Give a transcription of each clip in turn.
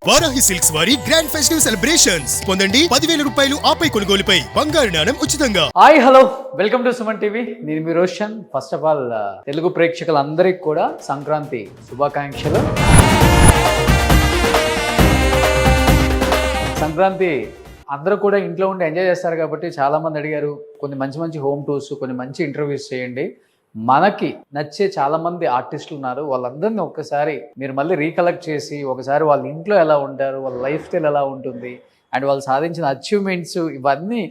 Varahi silks వారి grand festive celebrations పొందండి 10,000 రూపాయలు ఆపై కొనుగోలుపై బంగారు నాణెం ఉచితంగా. Hi hello welcome to Suman TV. నేను మీ Roshan. First of all Telugu ప్రేక్షకులందరికీ కూడా సంక్రాంతి శుభాకాంక్షలు. సంక్రాంతి అందరూ కూడా ఇంట్లో ఉండి ఎంజాయ్ చేస్తారు కాబట్టి చాలా మంది అడిగారు కొన్ని మంచి మంచి హోమ్ టూర్స్, కొన్ని మంచి ఇంటర్వ్యూస్ చేయండి. మనకి నచ్చే చాలా మంది ఆర్టిస్టులు ఉన్నారు, వాళ్ళందరినీ ఒక్కసారి మీరు మళ్ళీ రీకలెక్ట్ చేసి ఒకసారి వాళ్ళ ఇంట్లో ఎలా ఉంటారు, వాళ్ళ లైఫ్ స్టైల్ ఎలా ఉంటుంది అండ్ వాళ్ళు సాధించిన అచీవ్మెంట్స్ ఇవన్నీ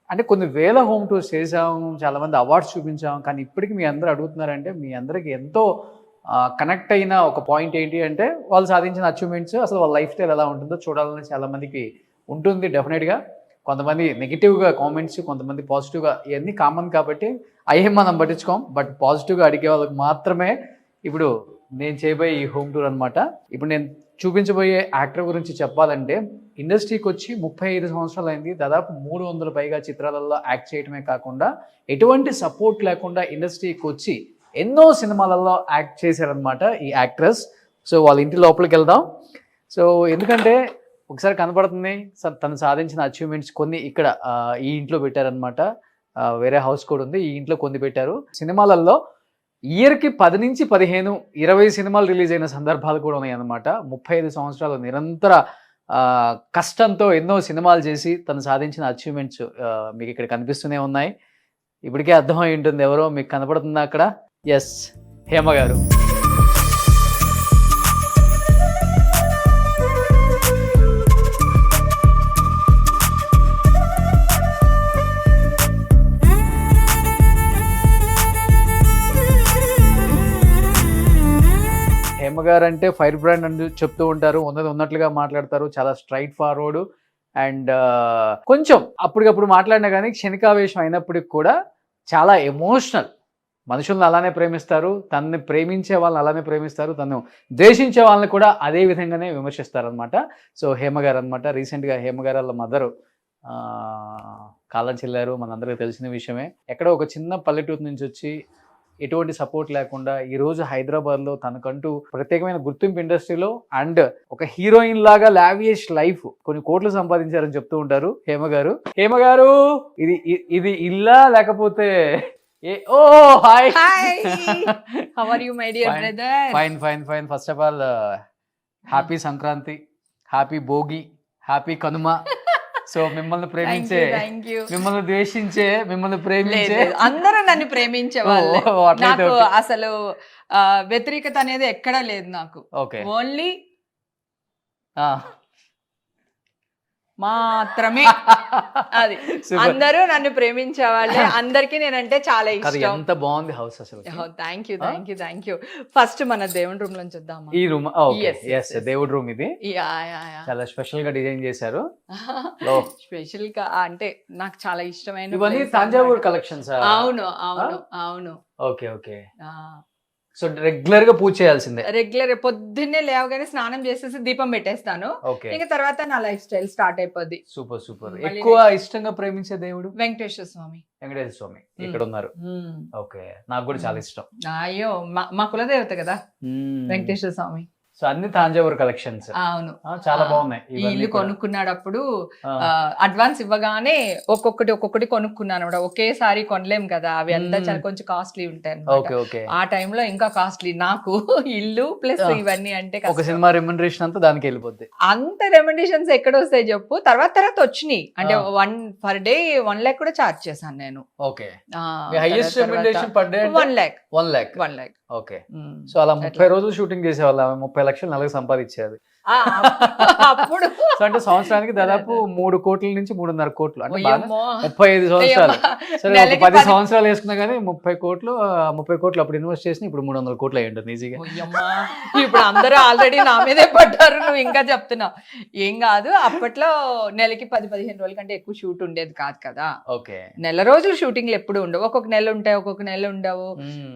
అంటే కొన్ని వేల హోమ్ టూర్స్ చేసాము, చాలామంది అవార్డ్స్ చూపించాము. కానీ ఇప్పటికీ మీ అందరూ అడుగుతున్నారంటే మీ అందరికీ ఎంతో కనెక్ట్ అయిన ఒక పాయింట్ ఏంటి అంటే వాళ్ళు సాధించిన అచీవ్మెంట్స్, అసలు వాళ్ళ లైఫ్ స్టైల్ ఎలా ఉంటుందో చూడాలని చాలామందికి ఉంటుంది డెఫినెట్గా. కొంతమంది నెగిటివ్గా కామెంట్స్, కొంతమంది పాజిటివ్గా, ఇవన్నీ కామన్ కాబట్టి అయ్యే మనం పట్టించుకోం. బట్ పాజిటివ్గా అడిగే వాళ్ళకి మాత్రమే ఇప్పుడు నేను చేయబోయే ఈ హోమ్ టూర్ అనమాట. ఇప్పుడు నేను చూపించబోయే యాక్టర్ గురించి చెప్పాలంటే ఇండస్ట్రీకి వచ్చి 35 సంవత్సరాలు అయింది. దాదాపు 300 పైగా చిత్రాలలో యాక్ట్ చేయడమే కాకుండా ఎటువంటి సపోర్ట్ లేకుండా ఇండస్ట్రీకి వచ్చి ఎన్నో సినిమాలలో యాక్ట్ చేశారనమాట ఈ యాక్ట్రెస్. సో వాళ్ళ ఇంటి లోపలికి వెళ్దాం. సో ఎందుకంటే ఒకసారి కనపడుతుంది తను సాధించిన అచీవ్మెంట్స్ కొన్ని ఇక్కడ ఈ ఇంట్లో పెట్టారనమాట. వేరే హౌస్ కూడా ఉంది, ఈ ఇంట్లో కొన్ని పెట్టారు. సినిమాలలో ఇయర్కి 10 నుంచి 15, 20 సినిమాలు రిలీజ్ అయిన సందర్భాలు కూడా ఉన్నాయి అన్నమాట. 35 సంవత్సరాలు నిరంతర కష్టంతో ఎన్నో సినిమాలు చేసి తను సాధించిన అచీవ్మెంట్స్ మీకు ఇక్కడ కనిపిస్తూనే ఉన్నాయి. ఇప్పటికే అర్థమై ఉంటుంది ఎవరో మీకు కనపడుతుందా అక్కడ. ఎస్, హేమ గారు. హేమ గారు అంటే ఫైర్ బ్రాండ్ అని చెప్తూ ఉంటారు, ఉన్నది ఉన్నట్లుగా మాట్లాడతారు, చాలా స్ట్రైట్ ఫార్వర్డ్ అండ్ కొంచెం అప్పటికప్పుడు మాట్లాడినా కానీ క్షణికావేశం అయినప్పటికి కూడా చాలా ఎమోషనల్. మనుషులను అలానే ప్రేమిస్తారు, తనని ప్రేమించే వాళ్ళని అలానే ప్రేమిస్తారు, తను ద్వేషించే వాళ్ళని కూడా అదే విధంగానే విమర్శిస్తారు అనమాట. సో హేమ గారు అనమాట. రీసెంట్గా హేమ గారు వాళ్ళ మదరు కాలం చెల్లారు, మనందరికీ తెలిసిన విషయమే. ఎక్కడో ఒక చిన్న పల్లెటూరు నుంచి వచ్చి ఎటువంటి సపోర్ట్ లేకుండా ఈరోజు హైదరాబాద్లో తనకంటూ ప్రత్యేకమైన గుర్తింపు ఇండస్ట్రీలో అండ్ ఒక హీరోయిన్ లాగా లావియష్ లైఫ్ కొన్ని కోట్లు సంపాదించారని చెప్తూ ఉంటారు హేమ గారు. హేమ గారు, ఇది ఇల్లా లేకపోతే oh hi. How are you, my dear brother? Fine. First of all happy Sankranti, happy Bhogi, happy Kanuma. So మిమ్మల్ని ప్రేమించే, మిమ్మల్ని ద్వేషించే, మిమ్మల్ని ప్రేమించే అందరూ నన్ను ప్రేమించే వాళ్ళు. నాకు అసలు వ్యతిరేకత అనేది ఎక్కడా లేదు నాకు. ఓన్లీ మాత్రమే అది. అందరూ నన్ను ప్రేమించే వాళ్ళే. అందరికి నేనంటే చాలా ఇష్టం. ఎంత బాగుంది హౌస్ అసలు. Thank you. ఫస్ట్ మన దేవుడి రూమ్ లోంచి వద్దామా? ఈ రూమ్ దేవుడి రూమ్ ఇది చాలా స్పెషల్ గా డిజైన్ చేశారు. స్పెషల్ గా అంటే నాకు చాలా ఇష్టమైన ఇవన్నీ తంజావూరు కలెక్షన్స్. అవును. ఓకే. సో రెగ్యులర్ గా పూజ చేయాల్సిందే. రెగ్యులర్ పొద్దున్నే లేవగానే స్నానం చేసేసి దీపం పెట్టేస్తాను. ఇంకా తర్వాత నా లైఫ్ స్టైల్ స్టార్ట్ అయిపోద్ది. సూపర్. ఎక్కువ ఇష్టంగా ప్రేమించే దేవుడు వెంకటేశ్వర స్వామి. ఇక్కడ ఉన్నారు. ఓకే, నాకు కూడా చాలా ఇష్టం. అయ్యో, మా కులదేవత కదా వెంకటేశ్వర స్వామి. సో అన్ని తాంజావూరు కలెక్షన్స్. అవును, చాలా బాగున్నాయి. ఇల్లు కొనుక్కున్నాడప్పుడు అడ్వాన్స్ ఇవ్వగానే ఒక్కొక్కటి కొనుక్కున్నాను. ఒకేసారి కొనలేం కదా, అవి అంతా చాలా కొంచెం కాస్ట్లీ ఉంటాయి. ఆ టైంలో ఇంకా కాస్ట్లీ నాకు ఇల్లు ప్లస్ ఇవన్నీ అంటే ఒక సినిమా రెమ్యునరేషన్ అంతా దానికి వెళ్ళిపోద్ది. అంత రెమ్యునరేషన్స్ ఎక్కడ వస్తాయి చెప్పు. తర్వాత వచ్చినాయి అంటే 1 per day 1 lakh కూడా చార్జ్ చేశాను నేను. Okay, highest remuneration per day 1 lakh. 1 lakh. Okay. So అలా 30 రోజులు షూటింగ్ చేసేవాళ్ళ, 30 లక్షలు నెలకు సంపాదించేది అప్పుడు. సో అంటే సంవత్సరానికి దాదాపు 3 కోట్ల నుంచి 3.5 కోట్లు అంటే 35 సంవత్సరాలు. సరే, 10 సంవత్సరాలు వేసుకున్నా కానీ 30 కోట్లు అప్పుడు ఇన్వెస్ట్ చేసి ఇప్పుడు 300 కోట్లు అయ్యి ఉంటుంది ఈజీగా. ఇప్పుడు అందరూ ఆల్రెడీ నా మీదే పడ్డారు, నువ్వు ఇంకా చెప్తున్నావు. ఏం కాదు, అప్పట్లో నెలకి 10-15 రోజుల కంటే ఎక్కువ షూట్ ఉండేది కాదు కదా. ఓకే, నెల రోజులు షూటింగ్లు ఎప్పుడు ఉండవు, ఒక్కొక్క నెల ఉంటాయి, ఒక్కొక్క నెల ఉండవు,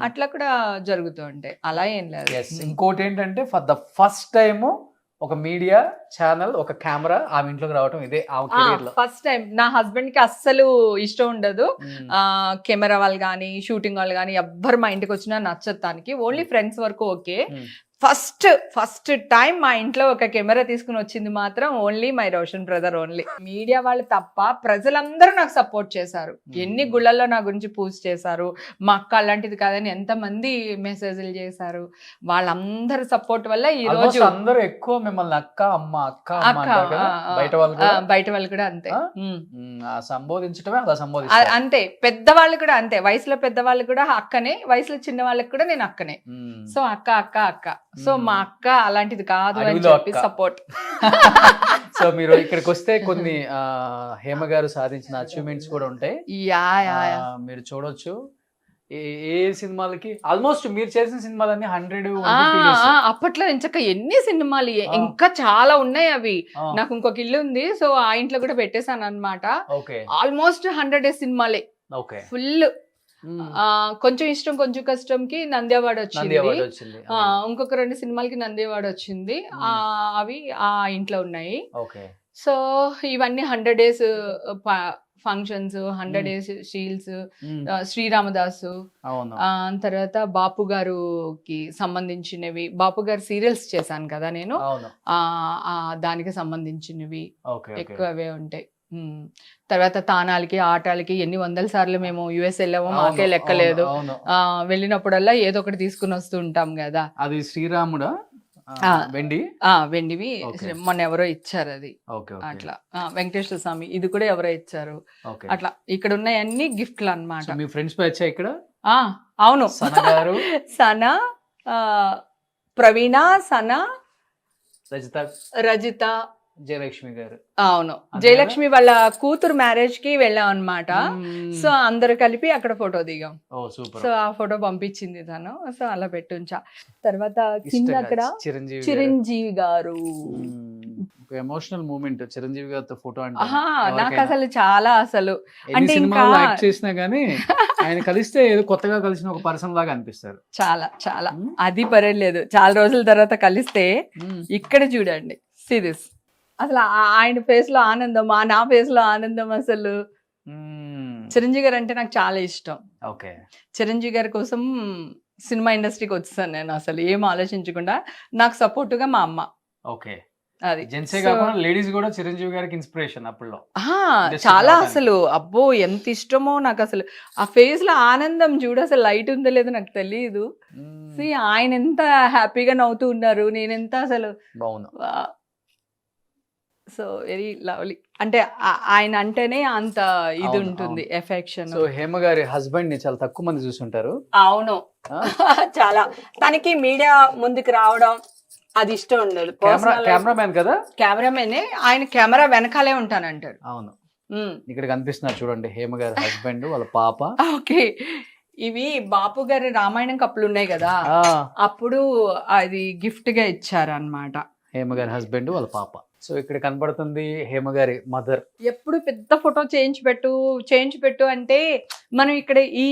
అట్లా కూడా జరుగుతూ ఉంటాయి. అలా ఏం లేదు. ఇంకోటి ఏంటంటే ఫర్ ద ఫస్ట్ టైం ఒక మీడియా ఛానల్, ఒక కెమెరా ఆమె ఇంట్లోకి రావటం ఇదే ఫస్ట్ టైం. నా హస్బెండ్ కి అస్సలు ఇష్టం ఉండదు కెమెరా వాళ్ళు కానీ షూటింగ్ వాళ్ళు కానీ ఎవ్వరు మా ఇంటికి వచ్చినా నచ్చదు తనకి. ఓన్లీ ఫ్రెండ్స్ వరకు ఓకే. ఫస్ట్ టైం మా ఇంట్లో ఒక కెమెరా తీసుకుని వచ్చింది మాత్రం only my Roshan brother only. Media వాళ్ళు తప్ప ప్రజలందరూ నాకు సపోర్ట్ చేశారు. ఎన్ని గుళ్ళల్లో నా గురించి పూజ చేశారు. మా అక్క అలాంటిది కాదని ఎంతమంది మెసేజ్లు చేశారు. వాళ్ళందరి సపోర్ట్ వల్ల ఈ రోజు అందరూ ఎక్కువ మిమ్మల్ని అక్క అమ్మ అక్క అమ్మ అంటారు కదా. బయట వాళ్ళు కూడా అంతే. సంబోధించటమే అలా సంబోధిస్తారు. అంతే, పెద్దవాళ్ళు కూడా అంతే. వయసులో పెద్దవాళ్ళు కూడా అక్కనే, వయసులో చిన్న వాళ్ళకి కూడా నేను అక్కనే. సో అక్క అక్క అక్క. సో మా అక్క అలాంటిది కాదు అని చెప్పి సపోర్ట్. సో మీరు ఇక్కడికి వస్తే కొన్ని హేమ గారు సాధించిన అచీవ్మెంట్స్ కూడా ఉంటాయి. మీరు చూడొచ్చు. ఏ సినిమాలకి ఆల్మోస్ట్ మీరు చేసిన సినిమాలన్నీ 100 అప్పట్లో ఇంచక ఎన్ని సినిమాలు, ఇంకా చాలా ఉన్నాయి అవి. నాకు ఇంకొక ఇల్లు ఉంది, సో ఆ ఇంట్లో కూడా పెట్టేశాను అన్నమాట. ఆల్మోస్ట్ 100 సినిమాలే ఫుల్. కొంచెం ఇష్టం కొంచెం కష్టంకి నంది అవార్డు వచ్చింది. ఇంకొక 2 సినిమాలకి నంది అవార్డు వచ్చింది. అవి ఆ ఇంట్లో ఉన్నాయి. సో ఇవన్నీ 100 days functions, 100 days Seales, Sri Ramadasu, తర్వాత బాపు గారుకి సంబంధించినవి. బాపు గారు సీరియల్స్ చేశాను కదా నేను, దానికి సంబంధించినవి ఎక్కువ అవే ఉంటాయి. తర్వాత తానాలకి ఆటాలకి ఎన్ని 100 సార్లు మేము యుఎస్ వెళ్ళామో మాకే లెక్కలేదు. వెళ్ళినప్పుడల్లా ఏదో ఒకటి తీసుకుని వస్తూ ఉంటాం కదా. అది శ్రీరాముడా వెండివి మొన్న ఎవరో ఇచ్చారు అది. అట్లా వెంకటేశ్వర స్వామి ఇది కూడా ఎవరో ఇచ్చారు. అట్లా ఇక్కడ ఉన్నాయన్ని గిఫ్ట్లు అన్నమాట. మీ ఫ్రెండ్స్ వచ్చాయి ఇక్కడ? అవును, సనా, ప్రవీణ, సనా, రజిత, జయలక్ష్మి గారు. అవును, జయలక్ష్మి వాళ్ళ కూతురు మ్యారేజ్ కి వెళ్ళాం అన్నమాట. సో అందరు కలిపి అక్కడ ఫోటో దిగాం. సో ఆ ఫోటో పంపించింది తను. సో అలా పెట్టుంచా. తర్వాత కింద అక్కడ చిరంజీవి గారు. ఎమోషనల్ మూమెంట్ చిరంజీవి గారితో ఫోటో అంటే నాకు అసలు చాలా అసలు అంటే ఇంకా యాక్ట్ చేసినా గానీ ఆయన కలిస్తే ఏదో కొత్తగా కలిసిన ఒక పర్సన్ లాగా అనిపిస్తారు. చాలా చాలా అది పర్లేదు. చాలా రోజుల తర్వాత కలిస్తే ఇక్కడ చూడండి సిరీస్ అసలు ఆయన ఫేస్ లో ఆనందం, నా ఫేస్ లో ఆనందం. అసలు చిరంజీవి గారు అంటే నాకు చాలా ఇష్టం. చిరంజీవి గారి కోసం సినిమా ఇండస్ట్రీకి వచ్చేసాను నేను అసలు ఏం ఆలోచించకుండా. నాకు సపోర్ట్ గా మా అమ్మ. అది జెంట్సే కాకుండా లేడీస్ కూడా చిరంజీవి గారికి ఇన్స్పిరేషన్ అప్పుడులో చాలా. అసలు అబ్బో ఎంత ఇష్టమో నాకు అసలు. ఆ ఫేస్ లో ఆనందం చూడు, అసలు లైట్ ఉందో లేదో నాకు తెలియదు. ఆయన ఎంత హ్యాపీగా నవ్వుతూ ఉన్నారు, నేనెంత అసలు సో వెరీ లవ్లీ. అంటే ఆయన అంటేనే అంత ఇది ఉంటుంది, ఎఫెక్షన్. సో హేమ గారి హస్బెండ్ ని చాలా తక్కువ మంది చూసుంటారు. అవును, చాలా. తనకి మీడియా ముందుకు రావడం అది ఇష్టం ఉండదు. కెమెరామెన్ కదా, కెమెరామెనే. ఆయన కెమెరా వెనకాలే ఉంటానంటారు. అవును, ఇక్కడ కనిపిస్తున్నారు చూడండి హేమ గారి హస్బెండ్, వాళ్ళ పాప. ఓకే, ఇవి బాపు గారి రామాయణం కప్పులు ఉన్నాయి కదా, అప్పుడు అది గిఫ్ట్ గా ఇచ్చారు అన్నమాట. హేమ గారి హస్బెండ్, వాళ్ళ పాప. సో ఇక్కడ కనబడుతుంది హేమ గారి మదర్. ఎప్పుడు పెద్ద ఫోటో చేయించి పెట్టు అంటే మనం ఇక్కడ ఈ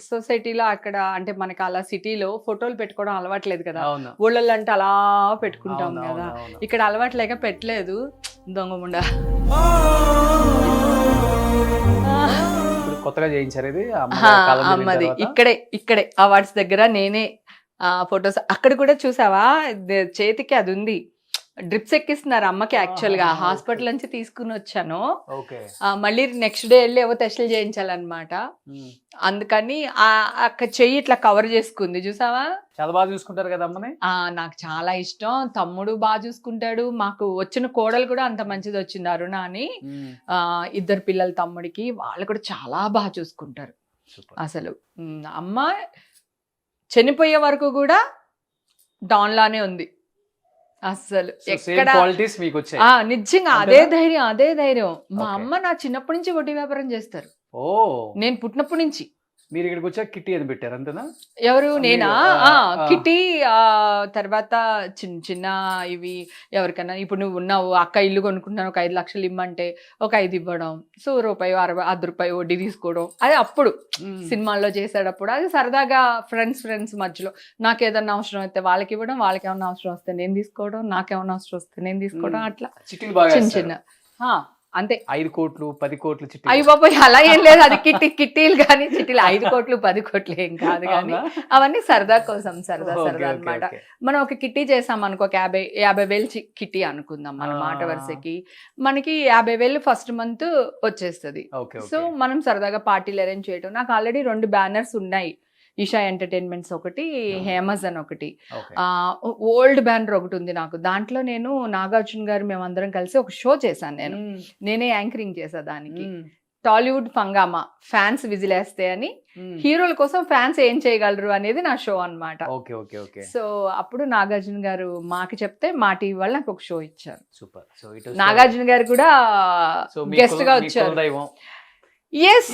సొసైటీలో అక్కడ అంటే మనకి అలా సిటీలో ఫోటోలు పెట్టుకోవడం అలవాట్లేదు కదా. ఊళ్ళల్లో అంటే అలా పెట్టుకుంటాం కదా, ఇక్కడ అలవాట్లేక పెట్టలేదు. దొంగముండా కొత్తగా చేయించారు ఇది అమ్మది. ఇక్కడే అవార్డ్స్ దగ్గర నేనే ఫొటోస్. అక్కడ కూడా చూసావా చేతికి అది ఉంది, డ్రిప్స్ ఎక్కిస్తున్నారు అమ్మకి. యాక్చువల్ గా హాస్పిటల్ నుంచి తీసుకుని వచ్చాను, మళ్ళీ నెక్స్ట్ డే వెళ్ళి ఏవో టెస్టులు చేయించాలన్నమాట. అందుకని అక్కడ చెయ్యి ఇట్లా కవర్ చేసుకుంది, చూసావా. చాలా బాగా చూసుకుంటారు కదా అమ్మని. నాకు చాలా ఇష్టం. తమ్ముడు బాగా చూసుకుంటాడు. మాకు వచ్చిన కోడలు కూడా అంత మంచిది వచ్చింది, అరుణ అని. 2 పిల్లల తమ్ముడికి, వాళ్ళు కూడా చాలా బాగా చూసుకుంటారు అసలు. అమ్మ చనిపోయే వరకు కూడా డాన్ లానే ఉంది అసలు. ఎక్కడ నిజంగా అదే ధైర్యం. మా అమ్మ నా చిన్నప్పటి నుంచి వడ్డీ వ్యాపారం చేస్తారు. నేను పుట్టినప్పటి నుంచి. మీరు ఇక్కడికి వచ్చా కిట్టి అని పెట్టారు అంతేనా? ఎవరు? నేనా? కిట్టి, తర్వాత చిన్న చిన్న ఇవి ఎవరికైనా. ఇప్పుడు నువ్వు ఉన్నావు, అక్క ఇల్లు కొనుక్కుంటున్నాను, ఒక 5 లక్షలు ఇమ్మంటే ఒక 5 ఇవ్వడం, సో ₹1 వడ్డీ తీసుకోవడం. అది అప్పుడు సినిమాల్లో చేసేటప్పుడు అది సరదాగా ఫ్రెండ్స్ మధ్యలో. నాకు ఏదన్నా అవసరం అయితే వాళ్ళకి ఇవ్వడం, వాళ్ళకి ఏమన్నా అవసరం వస్తే నేను తీసుకోవడం, నాకేమన్నా అవసరం వస్తే నేను తీసుకోవడం, అట్లా చిన్న చిన్న. అంతే. 5 కోట్లు 10 కోట్లు చిట్టి అయ్యి బాబోయ్ అలా ఏం లేదు, అది కిట్టీలు కానీ చిట్టీలు 5 కోట్లు 10 కోట్లు ఏం కాదు కానీ అవన్నీ సరదా కోసం సరదా అన్నమాట. మనం ఒక కిట్టీ చేసాం అనుకో, 50,000 కిట్టీ అనుకుందాం మన మాట వరుసకి, మనకి 50,000 ఫస్ట్ మంత్ వచ్చేస్తుంది. సో మనం సరదాగా పార్టీలు అరేంజ్ చేయటం. నాకు ఆల్రెడీ 2 బ్యానర్స్ ఉన్నాయి, ఈషా ఎంటర్టైన్మెంట్స్ ఒకటి, హేమజన్ ఒకటి, ఓల్డ్ బ్యానర్ ఒకటి ఉంది నాకు. దాంట్లో నేను నాగార్జున గారు మేమందరం కలిసి ఒక షో చేశాను, నేనే యాంకరింగ్ చేసా దానికి. టాలీవుడ్ ఫంగామా, ఫ్యాన్స్ విజిలేస్తే అని, హీరోల కోసం ఫ్యాన్స్ ఏం చేయగలరు అనేది నా షో అన్నమాట. సో అప్పుడు నాగార్జున గారు మాకు చెప్తే మా టీవీ వాళ్ళు నాకు ఒక షో ఇచ్చారు. సూపర్. నాగార్జున గారు కూడా గెస్ట్ గా వచ్చారు. ఎస్,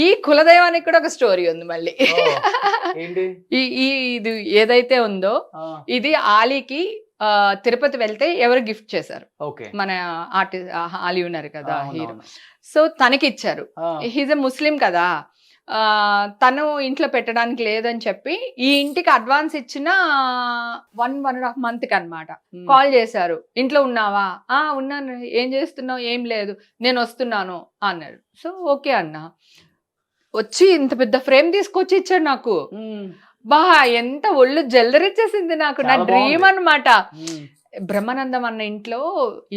ఈ కులదైవానికి కూడా ఒక స్టోరీ ఉంది మళ్ళీ. ఇది ఏదైతే ఉందో ఇది ఆలీకి తిరుపతి వెళ్తే ఎవరు గిఫ్ట్ చేశారు, మన ఆర్టిస్ట్ ఆలీ ఉన్నారు కదా హీరో, సో తనకి ఇచ్చారు. హీజ్ ఎ ముస్లిం కదా, తను ఇంట్లో పెట్టడానికి లేదని చెప్పి ఈ ఇంటికి అడ్వాన్స్ ఇచ్చిన 1.5 month కి అన్నమాట కాల్ చేశారు. ఇంట్లో ఉన్నావా? ఉన్నాను. ఏం చేస్తున్నావు? ఏం లేదు, నేను వస్తున్నాను అన్నారు. సో ఓకే అన్న, వచ్చి ఇంత పెద్ద ఫ్రేమ్ తీసుకొచ్చి ఇచ్చాడు నాకు. బా ఎంత ఒళ్ళు జల్లరిచ్చేసింది నాకు, నా డ్రీమ్ అన్నమాట. బ్రహ్మానందం అన్న ఇంట్లో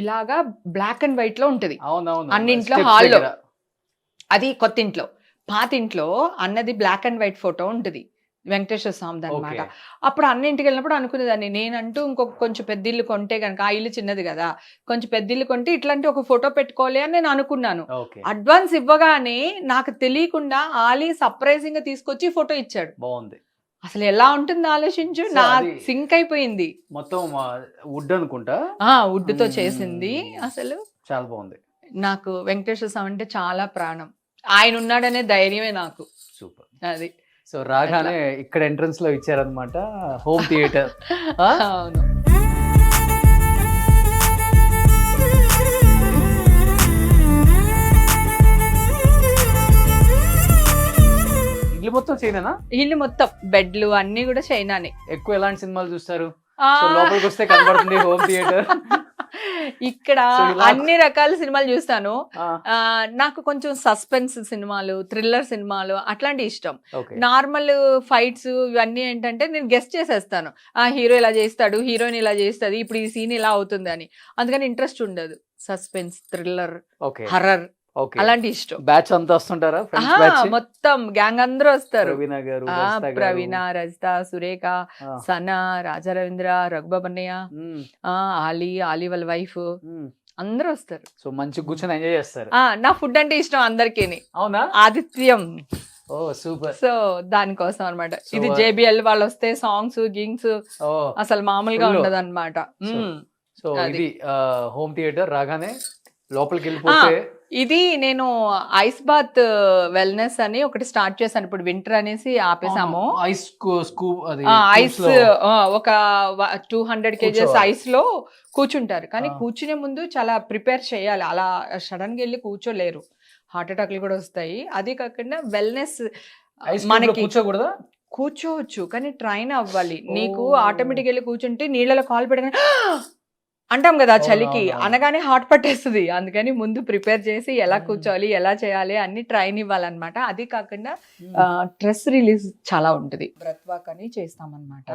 ఇలాగా బ్లాక్ అండ్ వైట్ లో ఉంటది అన్నింట్లో, హాల్లో. అది కొత్త ఇంట్లో. పాత ఇంట్లో అన్నది బ్లాక్ అండ్ వైట్ ఫోటో ఉంటుంది, వెంకటేశ్వర స్వామిది అనమాట. అప్పుడు అన్నింటికి వెళ్ళినప్పుడు అనుకునేదాన్ని, నేనంటూ ఇంకొక కొంచెం పెద్ద ఇల్లు కొంటే కనుక, ఆ ఇల్లు చిన్నది కదా, కొంచెం పెద్ద ఇల్లు కొంటే ఇట్లాంటి ఒక ఫోటో పెట్టుకోవాలి అని నేను అనుకున్నాను. అడ్వాన్స్ ఇవ్వగానే నాకు తెలియకుండా ఆలీ సర్ప్రైజింగ్ గా తీసుకొచ్చి ఫోటో ఇచ్చాడు. బాగుంది. అసలు ఎలా ఉంటుంది ఆలోచించు, నా సింక్ అయిపోయింది. మొత్తం వుడ్ అనుకుంటా, వుడ్ తో చేసింది. అసలు చాలా బాగుంది. నాకు వెంకటేశ్వర స్వామి అంటే చాలా ప్రాణం, ఆయన ఉన్నాడనే ధైర్యమే నాకు. సూపర్. అది సో రాగానే ఇక్కడ ఎంట్రన్స్ లో ఇచ్చారనమాట హోమ్ థియేటర్. అవును. ఇల్లు మొత్తం చైనానా? ఇల్లు మొత్తం బెడ్లు అన్ని కూడా చైనానే. ఎక్కువ ఎలాంటి సినిమాలు చూస్తారు? లోపలికి వస్తే కనబడుతుంది హోమ్ థియేటర్. ఇక్కడ అన్ని రకాల సినిమాలు చూస్తాను. నాకు కొంచెం సస్పెన్స్ సినిమాలు, థ్రిల్లర్ సినిమాలు అట్లాంటి ఇష్టం. నార్మల్ ఫైట్స్ ఇవన్నీ ఏంటంటే నేను గెస్ట్ చేసేస్తాను, హీరో ఇలా చేస్తాడు, హీరోయిన్ ఇలా చేస్తుంది, ఇప్పుడు ఈ సీన్ ఇలా అవుతుంది అని. అందుకని ఇంట్రెస్ట్ ఉండదు. సస్పెన్స్, థ్రిల్లర్, హర్రర్ అలాంటి ఇష్టం. బ్యాచ్ అంతా వస్తుంటారా? మొత్తం గ్యాంగ్ అందరూ వస్తారు. ప్రవీణ, రజిత, సురేఖ, సనా, రాజా రవీంద్ర, రఘుబాబన్నయ్య, ఆలీ వాళ్ళ వైఫ్ అందరూ వస్తారు. సో మంచి కూర్చొని ఎంజాయ్ చేస్తారు. నా ఫుడ్ అంటే ఇష్టం అందరికీ. అవునా? ఆదిత్యం. ఓ సూపర్. సో దానికోసం అనమాట. ఇది JBL వాళ్ళు వస్తే సాంగ్స్ గింగ్స్ అసలు మామూలుగా ఉండదు అనమాట. సో ఇది హోమ్ థియేటర్ రాగానే లోపలికి వెళ్ళిపోతే ఇది నేను ఐస్ బాత్ వెల్నెస్ అని ఒకటి స్టార్ట్ చేశాను. ఇప్పుడు వింటర్ అనేసి ఆపేసాము. ఐస్ ఒక 200 kgs ఐస్ లో కూర్చుంటారు, కానీ కూర్చునే ముందు చాలా ప్రిపేర్ చేయాలి. అలా సడన్ గా వెళ్ళి కూర్చోలేరు, హార్ట్ అటాక్లు కూడా వస్తాయి. అది కాకుండా వెల్నెస్ మనకి కూర్చోకూడదా? కూర్చోవచ్చు, కానీ ట్రైన్ అవ్వాలి. నీకు ఆటోమేటిక్ వెళ్ళి కూర్చుంటే నీళ్ళలో కాలు పెట్టగానే అంటాం కదా చలికి, అనగానే హార్ట్ పట్టేస్తుంది. అందుకని ముందు ప్రిపేర్ చేసి ఎలా కూర్చోవాలి, ఎలా చేయాలి అన్ని ట్రైన్ ఇవ్వాలన్నమాట. అది కాకుండా స్ట్రెస్ రిలీజ్ చాలా ఉంటుంది. బ్రెత్ వాక్ అని చేస్తామన్నమాట.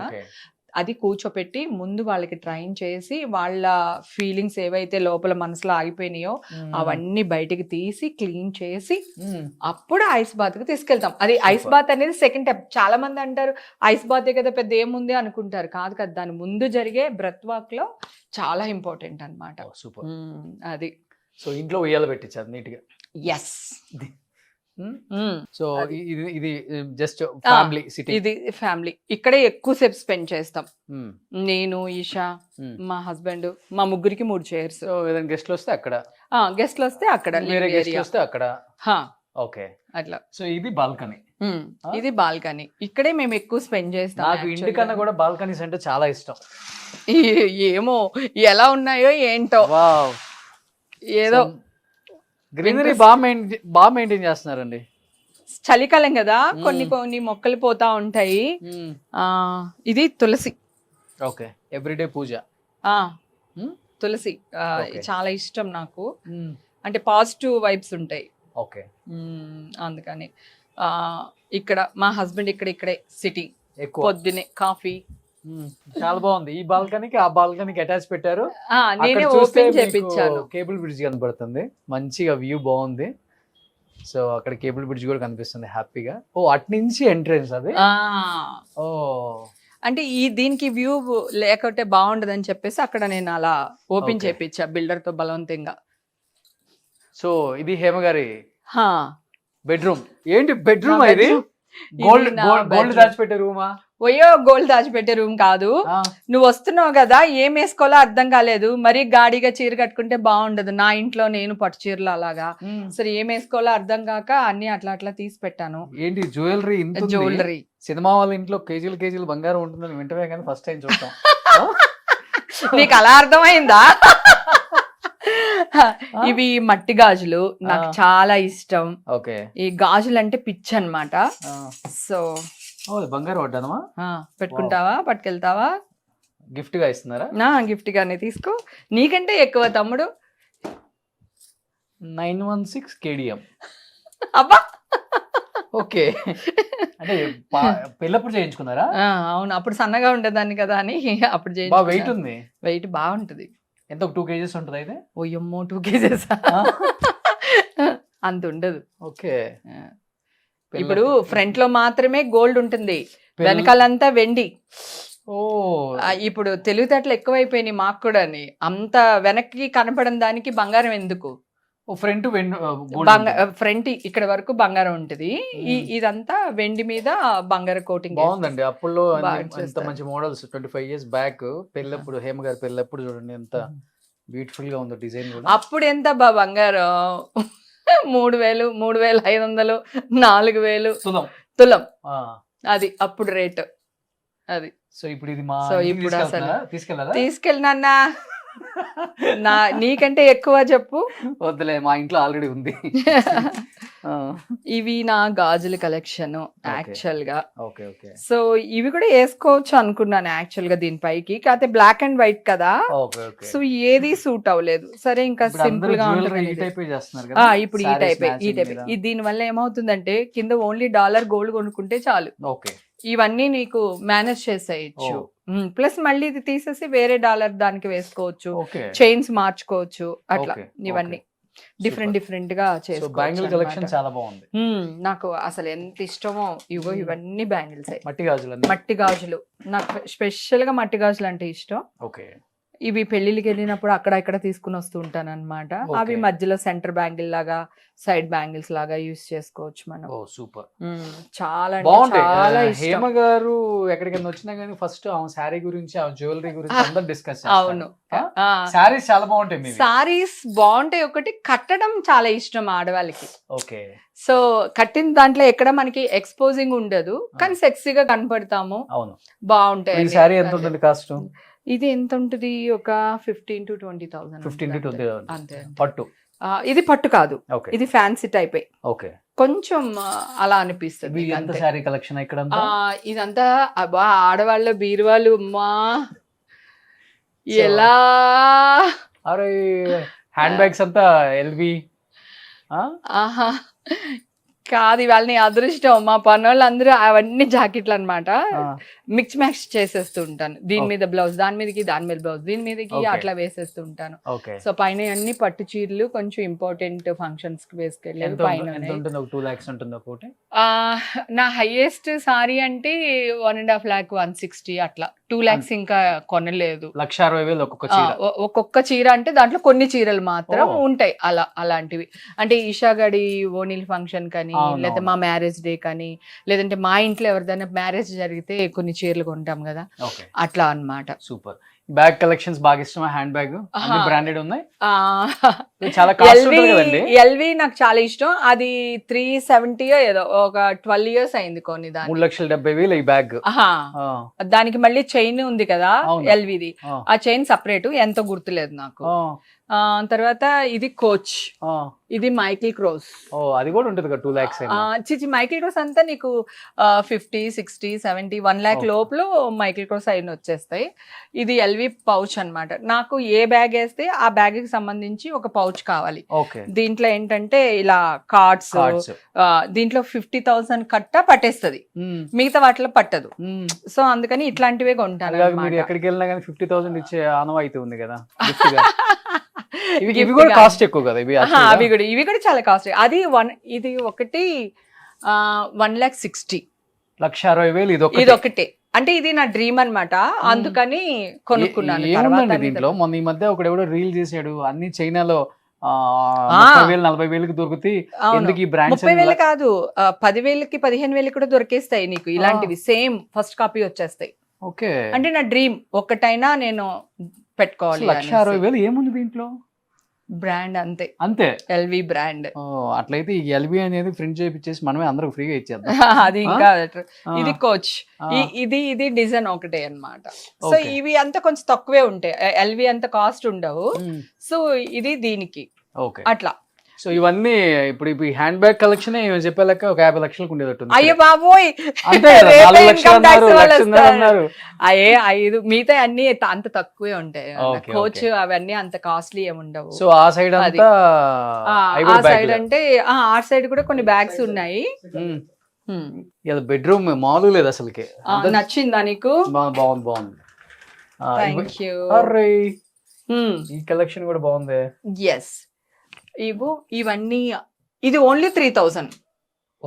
అది కూర్చోపెట్టి ముందు వాళ్ళకి ట్రైన్ చేసి వాళ్ళ ఫీలింగ్స్ ఏవైతే లోపల మనసులో ఆగిపోయినాయో అవన్నీ బయటికి తీసి క్లీన్ చేసి అప్పుడు ఐస్ బాత్ కి తీసుకెళ్తాం. అది ఐస్ బాత్ అనేది సెకండ్ స్టెప్. చాలా మంది అంటారు ఐస్ బాతే కదా పెద్ద ఏముంది అనుకుంటారు. కాదు కదా, దాని ముందు జరిగే బ్రెత్ వాక్ లో చాలా ఇంపార్టెంట్ అన్నమాట. సూపర్. అది సో ఇంట్లో ఉయ్యాల పెట్టించారు నీట్ గా. ఎస్. సో ఇది జస్ట్ ఫ్యామిలీ సిటీ. ఇది ఫ్యామిలీ. ఇక్కడే ఎక్కువసేపు స్పెండ్ చేస్తాం. నేను, ఈషా, మా హస్బెండ్, మా ముగ్గురికి 3 చైర్స్. ఏదైనా గెస్ట్లు వస్తే అక్కడ, గెస్ట్లు వస్తే అక్కడ, వేరే గెస్ట్లు వస్తే అక్కడ. ఓకే, అట్లా. సో ఇది బాల్కనీ. ఇది బాల్కనీ. ఇక్కడే మేము ఎక్కువ స్పెండ్ చేస్తాం. నాకు ఇంటికన్నా కూడా బాల్కనీస్ అంటే చాలా ఇష్టం. ఏమో ఎలా ఉన్నాయో ఏంటో, ఏదో గ్రీనరీ బాగా మెయింటైన్ చేస్తున్నారండి. చలికాలం కదా, కొన్ని మొక్కలు పోతా ఉంటాయి. ఇది తులసి. ఓకే, ఎవ్రీడే పూజ. తులసి చాలా ఇష్టం నాకు. అంటే పాజిటివ్ వైబ్స్ ఉంటాయి. ఓకే. అందుకని ఇక్కడ మా హస్బెండ్ ఇక్కడే సిట్టింగ్, ఎక్కువ పొద్దునే కాఫీ. చాలా బాగుంది. ఈ బాల్కనీకి ఆ బాల్కనీకి అటాచ్ పెట్టారు. నేనే ఓపెన్ చేపించాను. కేబుల్ బ్రిడ్జ్ కనబడుతుంది, మంచిగా వ్యూ బాగుంది. సో అక్కడ కేబుల్ బ్రిడ్జ్ కూడా కనిపిస్తుంది హ్యాపీగా. ఓ అటు నుంచి ఎంట్రన్స్ అది. ఓ అంటే దీనికి వ్యూ లేకపోతే బాగుండదని చెప్పేసి అక్కడ నేను అలా ఓపెన్ Okay. చేపించా బిల్డర్ తో బలవంతంగా. సో ఇది హేమ గారి హా, బెడ్రూమ్. ఏంటి బెడ్రూమ్ నా ఇది? bedroom. గోల్డ్ ఇది నా గోల్డ్ bedroom. దాచిపెట్టే రూమా? ఒయ్యో గోల్డ్ దాచిపెట్టే రూమ్ కాదు. నువ్వు వస్తున్నావు కదా, ఏం వేసుకోవాలో అర్థం కాలేదు. మరీ గాడిగా చీర కట్టుకుంటే బాగుండదు. నా ఇంట్లో నేను పట్టు చీరలు అలాగా, సరే ఏం వేసుకోవాలో అర్థం కాక అన్ని అట్లా తీసి పెట్టాను. ఏంటి జ్యువెలరీ? ఇంత జ్యువెలరీ. సినిమా వాళ్ళ ఇంట్లో కేజీలు బంగారం ఉంటుందని వింటమే కానీ ఫస్ట్ టైం చూస్తాం. నీకు అలా అర్థమైందా? ఇవి మట్టి గాజులు, నాకు చాలా ఇష్టం. ఓకే. ఈ గాజులు అంటే పిచ్చి అన్నమాట. సో బంగారం వడ్డానమా? పెట్టుకుంటావా, పట్టుకెళ్తావా? గిఫ్ట్ గా ఇస్తున్నారా? నా గిఫ్ట్ గానే తీసుకో. నీకంటే ఎక్కువ తమ్ముడు. 916 KDM. అబ్బా, ఓకే. అంటే పెళ్ళప్పుడు చేయించుకున్నారా? అవును, అప్పుడు సన్నగా ఉండేదాన్ని కదా అని అప్పుడు వెయిట్ ఉంది. వెయిట్ బాగుంటది. ఎంత 2 kgs ఉంటుంది అయితే? ఓయమ్మో 2 kgs అంత ఉండదు. ఓకే. ఇప్పుడు ఫ్రంట్ లో మాత్రమే గోల్డ్ ఉంటుంది, వెనకాలంతా వెండి. ఓ ఇప్పుడు తెలివితేటలు ఎక్కువైపోయినాయి మాకు కూడా. అంత వెనక్కి కనపడని దానికి బంగారం ఎందుకు? ఫ్రంట్ ఫ్రంట్ ఇక్కడ వరకు బంగారం ఉంటుంది, ఇదంతా వెండి మీద బంగారం కోటింగ్. బాగుందండి. అప్పుల్లో ఎంత మంచి మోడల్స్ 25 years బ్యాక్ పెళ్ళప్పుడు, హేమ గారి పెళ్ళప్పుడు చూడండి ఎంత బ్యూటిఫుల్ గా ఉందో డిజైన్ కూడా. అప్పుడు ఎంత బంగారం? 3000, 3500, 4000 తులం. అది అప్పుడు రేట్ అది. సో ఇప్పుడు ఇది మా ఇప్పుడు అసలు తీసుకెళ్ళాలా? తీసుకెళ్ళినా నీకంటే ఎక్కువ చెప్పు. వద్దులే, మా ఇంట్లో ఆల్రెడీ ఉంది. ఇవి నా గాజుల కలెక్షన్ యాక్చువల్ గా. Okay okay. సో ఇవి కూడా వేసుకోవచ్చు అనుకున్నాను యాక్చువల్ గా దీనిపైకి, కాకపోతే బ్లాక్ అండ్ వైట్ కదా. సో ఏది సూట్ అవ్వలేదు. సరే ఇంకా సింపుల్ గా ఉంటుంది. ఇప్పుడు ఈ టైప్ దీని వల్ల ఏమవుతుందంటే కింద ఓన్లీ $గోల్డ్ కొనుక్కుంటే చాలు, ఇవన్నీ నీకు మేనేజ్ చేసేయచ్చు. ప్లస్ మళ్ళీ ఇది తీసేసి వేరే డాలర్ దానికి వేసుకోవచ్చు, చైన్స్ మార్చుకోవచ్చు, అట్లా ఇవన్నీ డిఫరెంట్ గా చేసుకోవచ్చు. కలెక్షన్ చాలా బాగుంది. నాకు అసలు ఎంత ఇష్టమో. ఇవన్నీ బ్యాంగిల్స్, మట్టి గాజులు. నాకు స్పెషల్ గా మట్టి గాజులు అంటే ఇష్టం. ఓకే. ఇవి పెళ్లిళ్ళకి వెళ్ళినప్పుడు అక్కడ ఇక్కడ తీసుకుని వస్తూ ఉంటాను అనమాట. అవి మధ్యలో సెంటర్ బ్యాంగిల్ లాగా, సైడ్ బ్యాంగిల్స్ లాగా యూస్ చేసుకోవచ్చు మనం. సూపర్, చాలా బాగుంటాయి. హేమ గారు ఎక్కడికైనా వచ్చినా గానీ ఫస్ట్ ఆమె శారీ గురించి, ఆమె జ్యువెలరీ గురించి అందరూ డిస్కస్. అవును, శారీస్ చాలా బాగుంటాయి. శారీస్ బాగుంటాయి. ఒకటి కట్టడం చాలా ఇష్టం ఆడవాళ్ళకి. ఓకే. సో కట్టిన దాంట్లో ఎక్కడ మనకి ఎక్స్పోజింగ్ ఉండదు, కానీ సెక్సీగా కనపడతాము. అవును, బాగుంటాయి. శారీ ఎంత ఉంటుంది కాస్ట్? ఇది ఎంత ఉంటుంది? ఒక 15,000 to 20,000. 15,000 to 20,000 అంతే. పట్టు? ఇది పట్టు కాదు, ఇది ఫ్యాన్సీ టైప్. ఓకే. కొంచెం అలా అనిపిస్తుంది. కలెక్షన్ ఇక్కడ ఇదంతా అబ్బా ఆడవాళ్ళ బీరువాళ్ళు. అమ్మా ఎలా! అరే హ్యాండ్ బ్యాగ్స్ అంతా ఎల్వి. ఆహా కాదు, ఇవాళ నీ అదృష్టం. మా పనోళ్ళు అందరూ అవన్నీ జాకెట్లు అనమాట, మిక్స్ మ్యాక్స్ చేసేస్తూ ఉంటాను. దీని మీద బ్లౌజ్, దాని మీదకి, దాని మీద బ్లౌజ్, దీని మీదకి అట్లా వేసేస్తూ ఉంటాను. సో పైన అన్ని పట్టు చీరలు, కొంచెం ఇంపార్టెంట్ ఫంక్షన్స్ కి వేసుకెళ్ళాను. పైన 2 lakhs ఉంటుంది ఒకటి. నా హైయెస్ట్ సారీ అంటే 1.5 lakh, 160 అట్లా. 2 lakhs ఇంకా కొనలేదు. 1,60,000 ఒక్కొక్క చీర. ఒక్కొక్క చీర అంటే దాంట్లో కొన్ని చీరలు మాత్రం ఉంటాయి అలాంటివి. అంటే ఈషా గడి ఓణీల్ ఫంక్షన్ కానీ, లేదా మా మ్యారేజ్ డే కానీ, లేదంటే మా ఇంట్లో ఎవరిదైనా మ్యారేజ్ జరిగితే కొన్ని చీరలు కొంటాం కదా, అట్లా అన్నమాట. సూపర్. బ్యాగ్ కలెక్షన్స్ బాగా ఇష్టమా? హ్యాండ్ బ్యాగ్ బ్రాండెడ్ ఉన్నాయి, చాలా కాస్ట్ ఉంటుంది కదండి. ఎల్వి నాకు చాలా ఇష్టం. అది 370 ఏదో, ఒక 12 years అయింది కొన్ని. దాని 3,70,000 ఈ బ్యాగ్. దానికి మళ్ళీ చైన్ ఉంది కదా ఎల్విది, ఆ చైన్ సపరేట్, ఎంతో గుర్తులేదు నాకు. తర్వాత ఇది కోచ్, ఇది మైకిల్ క్రోస్. అది కూడా ఉంటుంది కదా 2 lakhs. చిచి మైకిల్ క్రోస్ అంతా నీకు 50, 60, 70, 1 lakh లోపల మైకిల్ క్రోస్ అయిన వచ్చేస్తాయి. ఇది ఎల్వి పౌచ్ అన్నమాట. నాకు ఏ బ్యాగ్ వేస్తే ఆ బ్యాగ్ కి సంబంధించి ఒక పౌచ్ కౌచ్ కావాలి. ఓకే. దీంట్లో ఏంటంటే ఇలా కార్డ్స్, దీంట్లో 50,000 కట్ట పట్టేస్తుంది, మిగతా వాటిలో పట్టదు. సో అందుకని ఇట్లాంటివే కొంటాను. మీరు ఎక్కడికి వెళ్ళినా కానీ 50,000 ఇచ్చే ఆనవాయితీ ఉంది కదా. ఇవి కూడా కాస్ట్ ఎక్కువ కదా ఇవి. ఇవి కూడా చాలా కాస్ట్. అది ఇది ఒకటి 1,60,000, 1,60,000 ఇది ఒకటే. అంటే ఇది నా డ్రీమ్ అన్నమాట, అందుకని కొనుక్కున్నాను. ఏముందండి దీంట్లో? మొన్న ఈ మధ్య ఒకడెవడో రీల్ చేశాడు, అన్ని చైనాలో 30,000 40,000 దొరుకుతాయి. ఎందుకు ఈ బ్రాండ్స్? 30,000 కాదు, 10,000కి 15,000 కూడా దొరికేస్తాయి నీకు ఇలాంటివి, సేమ్ ఫస్ట్ కాపీ వచ్చేస్తాయి. ఓకే. అంటే నా డ్రీమ్ ఒక్కటైనా నేను పెట్టుకోవాలి. 1,60,000 ఏముంది దీంట్లో? బ్రాండ్ అంతే, అంతే. LV brand. అట్లయితే ఈ ఎల్వి అనేది ప్రింట్ చేయించేసి మనమే అందరికి ఫ్రీగా ఇచ్చేద్దాం. అది ఇంకా ఇది కోచ్, ఇది డిజైన్ ఒకటే అన్నమాట. సో ఇవి అంతా కొంచెం తక్కువే ఉంటాయి, ఎల్వి అంత కాస్ట్ ఉండవు. సో ఇది దీనికి అట్లా. సో ఇవన్నీ ఇప్పుడు హ్యాండ్ బ్యాగ్ కలెక్షన్ చెప్పే లెక్క ఒక 50 లక్షలకు ఉండేటట్టు. అయ్యో బాబోయ్, అయ్యే 5 మిగతా అన్ని అంత తక్కువే ఉంటాయి. కోచ్ అవన్నీ అంత కాస్ట్లీ ఏమి ఉండవు. సో ఆ సైడ్ అంతా, ఆ సైడ్ అంటే ఆ సైడ్ కూడా కొన్ని బ్యాగ్స్ ఉన్నాయి. బెడ్రూమ్ మామూలు లేదు అసలుకి. నచ్చిందా నీకు? బాగుంది బాగుంది. Thank you. ఈ కలెక్షన్ కూడా బాగుంది. ఎస్, ఇవన్నీ ఇది ఓన్లీ 3,000.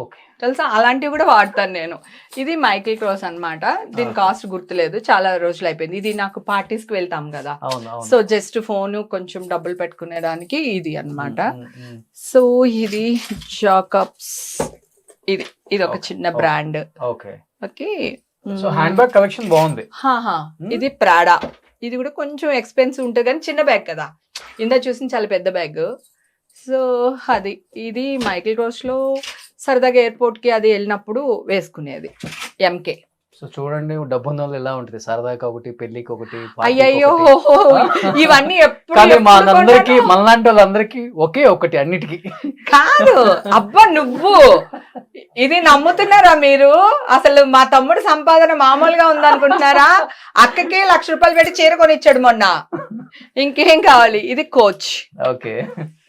ఓకే, తెలుసా? అలాంటివి కూడా వాడతాను నేను. ఇది మైకిల్ క్రోస్ అన్నమాట, దీని కాస్ట్ గుర్తులేదు, చాలా రోజులు అయిపోయింది. ఇది నాకు పార్టీస్ కి వెళ్తాం కదా, సో జస్ట్ ఫోన్ కొంచెం డబ్బులు పెట్టుకునేదానికి ఇది అన్నమాట. సో ఇది జాకబ్స్, ఇది ఒక చిన్న brand. Okay. Okay. So hand bag collection బాగుంది. ఇది ప్రాడా, ఇది కూడా కొంచెం ఎక్స్పెన్సివ్ ఉంటుంది కానీ చిన్న బ్యాగ్ కదా, ఇందా చూసిన చాలా పెద్ద బ్యాగ్. సో ఇది మైకిల్ క్రోస్ లో సరదాగా ఎయిర్పోర్ట్ కి అది వెళ్ళినప్పుడు వేసుకునేది, ఎంకే. సో చూడండి, డబ్బు ఉన్న వాళ్ళు ఎలా ఉంటుంది, సరదాగా ఒకటి, పెళ్లికి ఒకటి. అయ్యో ఇవన్నీ మనందరికి, మనలాంటి వాళ్ళందరికీ ఒకే ఒకటి అన్నిటికీ కాదు. అబ్బా నువ్వు ఇది నమ్ముతున్నారా మీరు? అసలు మా తమ్ముడు సంపాదన మామూలుగా ఉందనుకుంటున్నారా? అక్కకి 1,00,000 రూపాయలు పెట్టి చీర కొనిచ్చాడు మొన్న, ఇంకేం కావాలి? ఇది కోచ్. ఓకే,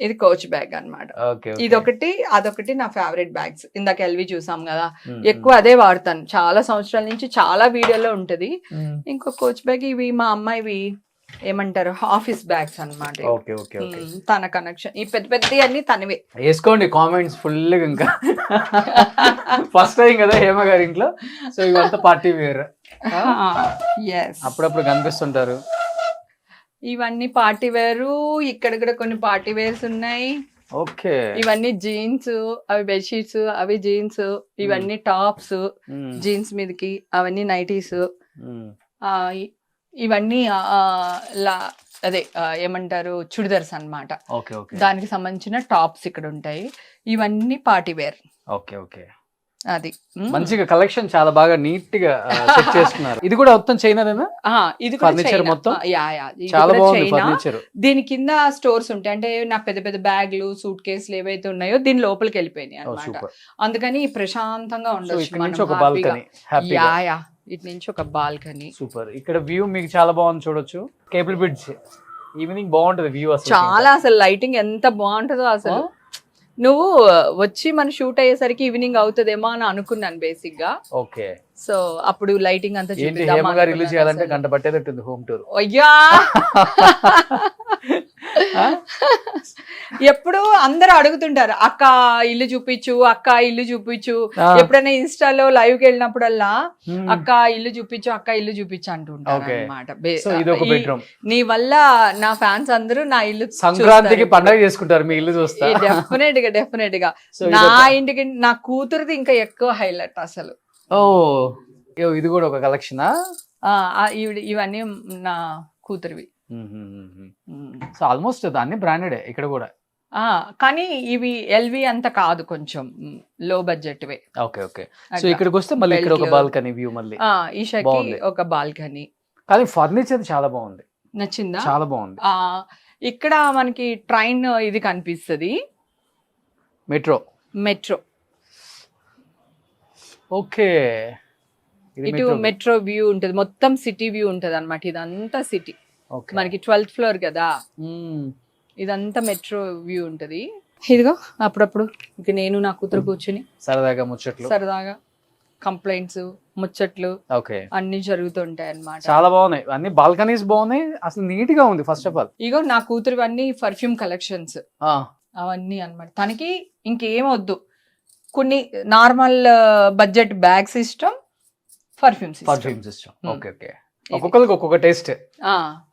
ఇది కోచ్ బ్యాగ్ అన్నమాట. ఇదొకటి, అదొకటి నా ఫేవరెట్ బ్యాగ్స్. ఇందాక ఎల్వి చూసాం కదా, ఎక్కువ అదే వాడతాను చాలా సంవత్సరాల నుంచి, చాలా వీడియోలో ఉంటది. ఇంకో కోచ్ బ్యాగ్, ఇవి మా అమ్మాయివి ఏమంటారు, ఆఫీస్ బ్యాగ్స్ అన్నమాట. తన కనెక్షన్, ఈ పెద్ద పెద్ద అన్ని తనవే. వేసుకోండి కామెంట్స్ ఫుల్. ఇంకా ఫస్ట్ టైం కదా హేమ గారి ఇంట్లో, సో ఇవంతా పార్టీ వేర్. అప్పుడప్పుడు కనిపిస్తుంటారు. ఇవన్నీ పార్టీ వేరు, ఇక్కడ కూడా కొన్ని పార్టీ వేర్స్ ఉన్నాయి. ఓకే. ఇవన్నీ జీన్స్, అవి బెడ్షీట్స్, అవి జీన్స్, ఇవన్నీ టాప్స్ జీన్స్ మీదకి, అవన్నీ నైటీస్, ఇవన్నీ అదే ఏమంటారు చుడిదార్స్ అన్నమాట. దానికి సంబంధించిన టాప్స్ ఇక్కడ ఉంటాయి. ఇవన్నీ పార్టీ వేర్. Okay okay. అది మంచిగా కలెక్షన్ చాలా బాగా నీట్ గా సెట్ చేస్తున్నారు. ఇది కూడా మొత్తం చైనాదేనా? ఇది ఫర్నిచర్ మొత్తం చాలా బాగుంది ఫర్నిచర్. దీని కింద స్టోర్స్ ఉంటాయి, అంటే నా పెద్ద పెద్ద బ్యాగ్లు, సూట్ కేసులు ఏవైతే ఉన్నాయో దీని లోపలికి వెళ్ళిపోయినాయి అన్నమాట. అందుకని ప్రశాంతంగా ఉండొచ్చు. ఇటు నుంచి ఒక బాల్కనీ. సూపర్. ఇక్కడ వ్యూ మీకు చాలా బాగుంది, చూడొచ్చు. కేబుల్ బ్రిడ్జ్, ఈవినింగ్ బాగుంటది వ్యూ అసలు చాలా. అసలు లైటింగ్ ఎంత బాగుంటుందో అసలు. నువ్వు వచ్చి మన షూట్ అయ్యేసరికి ఈవినింగ్ అవుతుందేమో అని అనుకున్నాను బేసిక్ గా. ఓకే. సో అప్పుడు లైటింగ్ అంతా రిలీజ్ చేయాలంటే గంట పట్టేటట్టుంది హోమ్ టూర్. అయ్యా ఎప్పుడు అందరూ అడుగుతుంటారు, అక్క ఇల్లు చూపించు, అక్క ఇల్లు చూపించు. ఎప్పుడైనా ఇన్స్టాలో లైవ్ కి వెళ్ళినప్పుడల్లా అక్క ఇల్లు చూపించు, అక్క ఇల్లు చూపించు అంటుంటారు అన్నమాట. నీ వల్ల నా ఫ్యాన్స్ అందరూ నా ఇల్లు సంక్రాంతికి పండుగ చేసుకుంటారు, మీ ఇల్లు చూస్తా. డెఫినెట్ గా నా ఇంటికి నా కూతురుది ఇంకా ఎక్కువ హైలైట్ అసలు. ఓ, ఇది కూడా ఒక కలెక్షనా? ఇవన్నీ నా కూతురువి. సో ఆల్మోస్ట్ అన్ని బ్రాండెడ్ ఇక్కడ కూడా. కానీ ఇవి ఎల్వి అంత కాదు, కొంచెం low budget way. Okay okay. So ఇక్కడికి వస్తే మళ్ళీ ఇక్కడ ఒక బాల్కనీ వ్యూ, మళ్ళీ ఈషాకి ఒక బాల్కనీ. కానీ ఫర్నిచర్ చాలా బాగుంది. నచ్చిందా? చాలా బాగుంది. ఇక్కడ మనకి ట్రైన్ ఇది కనిపిస్తుంది, మెట్రో. ఓకే. ఇటు మెట్రో వ్యూ ఉంటది, మొత్తం సిటీ వ్యూ ఉంటది అన్నమాట. ఇదంతా సిటీ. మనకి 12th ఫ్లోర్ కదా, ఇదంతా మెట్రో వ్యూ ఉంటది. ఇదిగో అప్పుడప్పుడు ఇక నేను నా కూతురు కూర్చుని సరదాగా ముచ్చట్లు. సరదాగా కంప్లైంట్స్, ముచ్చట్లు ఓకే, అన్ని జరుగుతుంటాయి అన్నమాట. చాలా బాగున్నాయి అన్ని. బాల్కనీస్ బాగున్నాయి, అసలు నీట్ గా ఉంది. ఫస్ట్ ఆఫ్ ఆల్ ఇగో నా కూతురు అన్ని పర్ఫ్యూమ్ కలెక్షన్స్ అవన్నీ అన్నమాట. తనకి ఇంకేం వద్దు, కొన్ని నార్మల్ బడ్జెట్ బ్యాగ్స్ ఇష్టం, పర్ఫ్యూమ్స్ సిస్టమ్. ఓకే ఓకే, ఒక్కొక్కరికి ఒక్కొక్క టేస్ట్.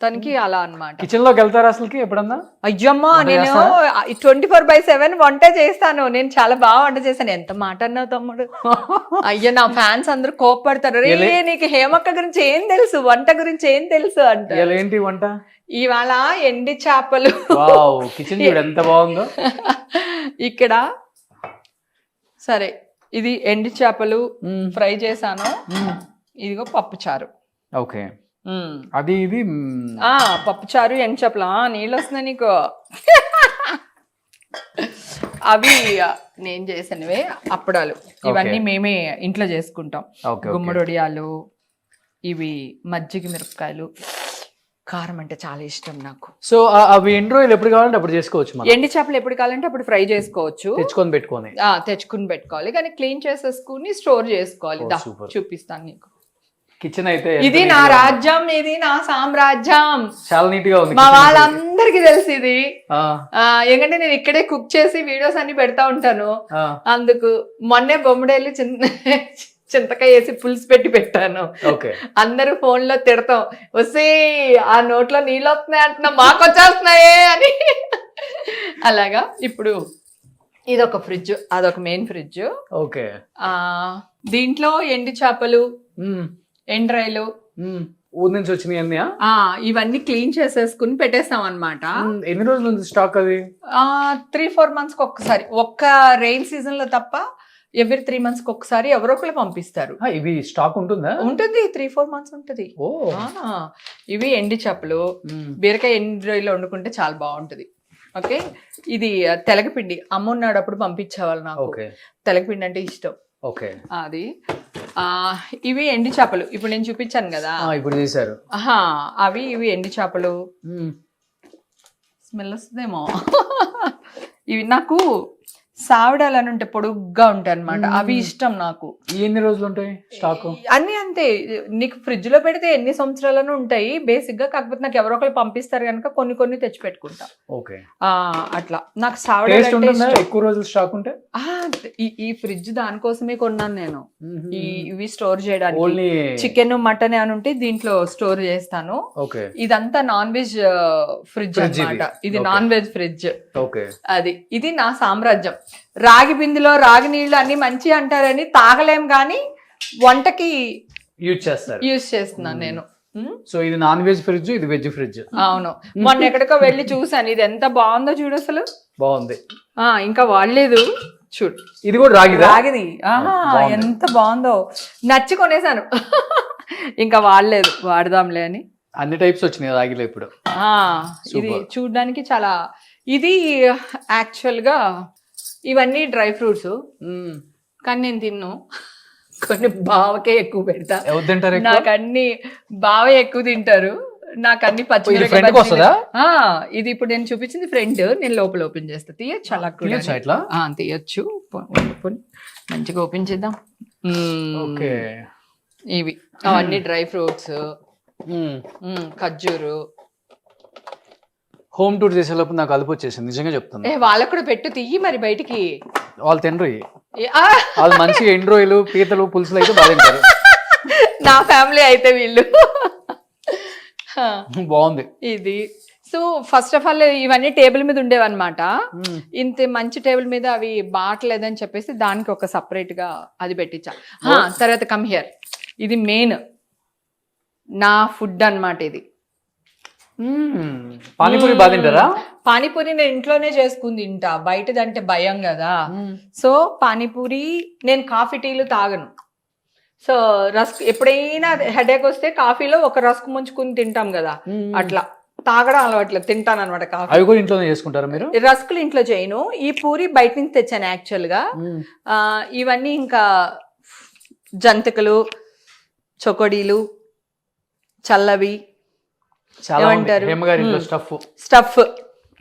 తనకి అలా అన్నమాట. కిచెన్ లోకి వెళ్తారా అసలుకి ఎప్పుడన్నా? అయ్యమ్మా, నేను 24/7 వంట చేస్తాను. నేను చాలా బాగా వంట చేశాను. ఎంత మాట అన్నావు తమ్ముడు. అయ్యో, నా ఫ్యాన్స్ అందరూ కోప్పడతారు, రే నీకు హేమక్క గురించి ఏం తెలుసు, వంట గురించి ఏం తెలుసు అంటే. ఏంటి వంట? ఇవాళ ఎండి చేపలు. కిచెన్ ఎంత బాగుందో. ఇక్కడ సరే, ఇది ఎండి చేపలు ఫ్రై చేశాను. ఇదిగో పప్పు చారు. ఓకే, అది ఇది పప్పు చారు, ఎండి చేపలు. నీళ్ళు వస్తున్నాయి నీకు. అవి నేను చేసినవే. అప్పడాలు ఇవన్నీ మేమే ఇంట్లో చేసుకుంటాం. గుమ్మడొడియాలు, ఇవి మజ్జిగ మిరపకాయలు. కారం అంటే చాలా ఇష్టం నాకు. సో అవి ఎండు రోజులు ఎప్పుడు కావాలంటే అప్పుడు చేసుకోవచ్చు. ఎండి చేపలు ఎప్పుడు కావాలంటే అప్పుడు ఫ్రై చేసుకోవచ్చు. తెచ్చుకుని పెట్టుకోవాలి, కానీ క్లీన్ చేసేసుకుని స్టోర్ చేసుకోవాలి. చూపిస్తాను నీకు. కిచెన్ అయితే ఇది నా రాజ్యం, ఇది నా సామ్రాజ్యం. చాలా నీట్ గా ఉంది. మా వాళ్ళందరికి తెలుసు ఇది. ఎందుకంటే నేను ఇక్కడే కుక్ చేసి వీడియోస్ అన్ని పెడతా ఉంటాను. అందుకు మొన్నే బొమ్మడేళ్ళు చింతకాయ వేసి పులుసు పెట్టి పెట్టాను. అందరూ ఫోన్ లో తిడతాం, వస్తే ఆ నోట్లో నీళ్ళు వస్తున్నాయి అంటున్నా, మాకు వచ్చేస్తున్నాయే అని. అలాగా ఇప్పుడు ఇదొక ఫ్రిడ్జ్, అదొక మెయిన్ ఫ్రిడ్జ్. ఓకే, దీంట్లో ఎండి చేపలు, ఎండ్రాయిలు ఊరి నుంచి వచ్చినాయి ఇవన్నీ క్లీన్ చేసేసుకుని పెట్టేస్తాం అన్నమాట. ఎన్ని రోజుల నుంచి స్టాక్ అది? 3-4 months ఒక్కసారి. ఒక్క రెయిన్ సీజన్ లో తప్ప ఎవ్రీ 3 months ఒక్కసారి ఎవరో ఒకరు పంపిస్తారు. ఇవి స్టాక్ ఉంటుందా? ఉంటుంది, 3-4 months ఉంటుంది. ఇవి ఎండి చేపలు, బీరకాయ ఎండి రొయ్యలు వండుకుంటే చాలా బాగుంటది. ఓకే, ఇది తెలగపిండి. అమ్మ ఉన్నాడప్పుడు పంపించేవాళ్ళు నాకు. తెలగపిండి అంటే ఇష్టం. ఓకే, అది. ఇవి ఎండి చేపలు, ఇప్పుడు నేను చూపించాను కదా, ఇప్పుడు చేశారు. ఇవి ఎండి చేపలు. స్మెల్ వస్తుందేమో. ఇవి నాకు సావిడాలు అని ఉంటే పొడుగ్గా ఉంటాయి అనమాట, అవి ఇష్టం నాకు. ఎన్ని రోజులు ఉంటాయి స్టాక్? అన్ని అంతే, నీకు ఫ్రిడ్జ్ లో పెడితే ఎన్ని సంవత్సరాలను ఉంటాయి బేసిక్ గా. కాకపోతే నాకు ఎవరో ఒకరు పంపిస్తారు కనుక కొన్ని తెచ్చి పెట్టుకుంటా. ఓకే, అట్లా. నాకు సావిడాలు ఎక్కువ రోజులు స్టాక్ ఉంటే. ఈ ఫ్రిడ్జ్ దానికోసమే కొన్నాను నేను, ఇవి స్టోర్ చేయడానికి. చికెన్, మటన్ అని ఉంటే దీంట్లో స్టోర్ చేస్తాను. ఇదంతా నాన్ వెజ్ ఫ్రిడ్జ్ అన్నమాట. ఇది నాన్ వెజ్ ఫ్రిడ్జ్. అది, ఇది నా సామ్రాజ్యం. రాగి బిందులో రాగి నీళ్లు అన్ని మంచి అంటారని తాగలేం, గానీ వంటకి యూజ్ చేస్తున్నాను నేను. సో ఇది నాన్ వెజ్ ఫ్రిడ్జ్, ఇది వెజ్ ఫ్రిడ్జ్. అవును, మొన్న ఎక్కడికో వెళ్ళి చూసాను. ఇది ఎంత బాగుందో చూడు, అసలు బాగుంది. ఇంకా వాడలేదు చూడు. ఇది కూడా రాగిది. ఎంత బాగుందో, నచ్చి కొనేసాను. ఇంకా వాడలేదు, వాడదాంలే అని. అన్ని టైప్స్ వచ్చినాయి రాగిలో ఇప్పుడు. ఇది చూడడానికి చాలా. ఇది యాక్చువల్ గా ఇవన్నీ డ్రై ఫ్రూట్స్, కానీ నేను తిన్ను. కొన్ని బావకే ఎక్కువ పెడతా. నాకు అన్ని బావ ఎక్కువ తింటారు. నాకు అన్ని పచ్చిమిరపకాయ. ఇది ఇప్పుడు నేను చూపించింది ఫ్రంట్, నేను లోపల ఓపెన్ చేస్తా. తీయచ్చు అలా కూడా, తీయచ్చు. మంచిగా ఓపెన్ చేద్దాం. ఇవి అవన్నీ డ్రై ఫ్రూట్స్, ఖర్జూరు. హోమ్ టూర్ చేసేలోపు నాకు అలుపు వచ్చేసింది, నిజంగా చెప్తాను. వాళ్ళకు కూడా పెట్టు, తీయి మరి బయటికి. వాళ్ళు తినరు, వాళ్ళు మంచిగా ఎండ్రోయిలు, పీతలు, పులుసులు అయితే బాగా తింటారు. నా ఫ్యామిలీ అయితే వీళ్ళు. బాగుంది ఇది. సో ఫస్ట్ ఆఫ్ ఆల్ ఇవన్నీ టేబుల్ మీద ఉండేవన్నమాట. ఇంత మంచి టేబుల్ మీద అవి బాగలేదని చెప్పేసి దానికి ఒక సపరేట్ గా అది పెట్టించా. తర్వాత కమ్ హియర్, ఇది మెయిన్ నా ఫుడ్ అన్నమాట. ఇది పానీపూరి బాగా తింటారా? పానీపూరి నేను ఇంట్లోనే చేసుకుని తింటా, బయటదంటే భయం కదా. సో పానీపూరి, నేను కాఫీ టీలు తాగను. సో రస్క్, ఎప్పుడైనా హెడేక్ వస్తే కాఫీలో ఒక రస్క్ ముంచుకుని తింటాం కదా, అట్లా తాగడం అలవాట్లే, తింటాను అనమాట కాఫీ. అవి కూడా ఇంట్లోనే చేసుకుంటారా మీరు? రస్కులు ఇంట్లో చేయను, ఈ పూరి బయట నుంచి తెచ్చాను యాక్చువల్ గా. ఇవన్నీ ఇంకా జంతికలు, చొకోడీలు, చల్లవి, ఏమంటారు, స్టఫ్.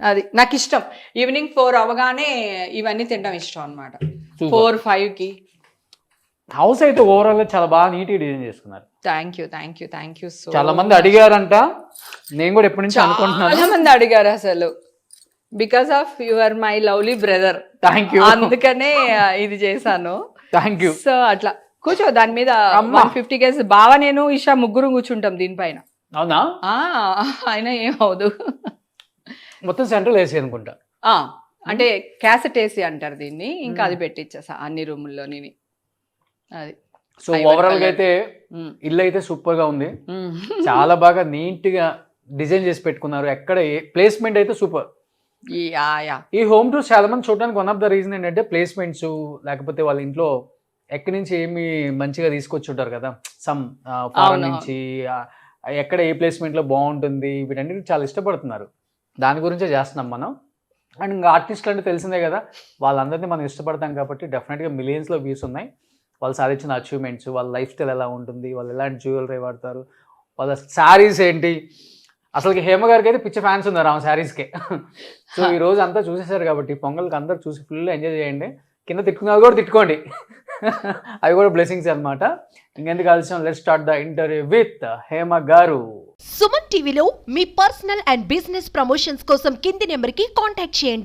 అది నాకు ఇష్టం. ఈవినింగ్ 4 అవగానే ఇవన్నీ తినడం ఇష్టం అనమాట. 4-5కి. హౌస్ అయితే ఓవరాల్ గా చాలా బాగా నీట్ డిజైన్ చేసుకున్నారు. Thank you so. చాలా మంది అడిగారంట, నేను కూడా ఎప్పటి నుంచి అనుకుంటున్నాను. చాలా మంది అడిగారు అసలు, because of your my lovely brother. Thank you. అందుకనే ఇది చేశాను. Thank you. సో అట్లా కూర్చో దాని మీద 150 కేజీ బావ నేను ఇషా ముగ్గురు కూర్చుంటాం దీనిపైన. అవునా? అయినా ఏమవుదు. మొత్తం సెంట్రల్ ఏసీ అనుకుంటా. అంటే క్యాసెట్ ఏసీ అంటారు దీన్ని. ఇంకా అది పెట్టించేసా అన్ని రూముల్లోని. అది సో ఓవరాల్ గా అయితే ఇల్లు అయితే సూపర్ గా ఉంది. చాలా బాగా నీట్ గా డిజైన్ చేసి పెట్టుకున్నారు. ఎక్కడ ప్లేస్మెంట్ అయితే సూపర్. ఈ హోమ్ టూర్స్ చాలా మంది చూడడానికి వన్ ఆఫ్ ద రీజన్ ఏంటంటే ప్లేస్మెంట్స్, లేకపోతే వాళ్ళ ఇంట్లో ఎక్కడి నుంచి ఏమి మంచిగా తీసుకొచ్చి ఉంటారు కదా, సమ్ ఫారెన్ నుంచి ఎక్కడ ఏ ప్లేస్మెంట్ లో బాగుంటుంది, వీటన్నిటి చాలా ఇష్టపడుతున్నారు. దాని గురించే చేస్తున్నాం మనం. అండ్ ఇంకా ఆర్టిస్టులు అంటే తెలిసిందే కదా, వాళ్ళందరినీ మనం ఇష్టపడతాం కాబట్టి డెఫినెట్గా మిలియన్స్లో వ్యూస్ ఉన్నాయి. వాళ్ళు సాధించిన అచీవ్మెంట్స్, వాళ్ళ లైఫ్ స్టైల్ ఎలా ఉంటుంది, వాళ్ళు ఎలాంటి జ్యువెలరీ వాడతారు, వాళ్ళ శారీస్ ఏంటి. అసలుకి హేమ గారికి అయితే పిచ్చ ఫ్యాన్స్ ఉన్నారు ఆమె శారీస్కే. సో ఈ రోజు అంతా చూసేసారు కాబట్టి పొంగల్కి అందరు చూసి ఫుల్ ఎంజాయ్ చేయండి. కింద తిట్టుకున్నది కూడా తిట్టుకోండి, అవి కూడా బ్లెస్సింగ్స్ అనమాట. ఇంకెందుకు ఆలస్యం, let's start the interview with Hema గారు. సుమన్ టీవీలో మీ పర్సనల్ అండ్ బిజినెస్ ప్రమోషన్స్ కోసం కింది నెంబర్కి కాంటాక్ట్ చేయండి.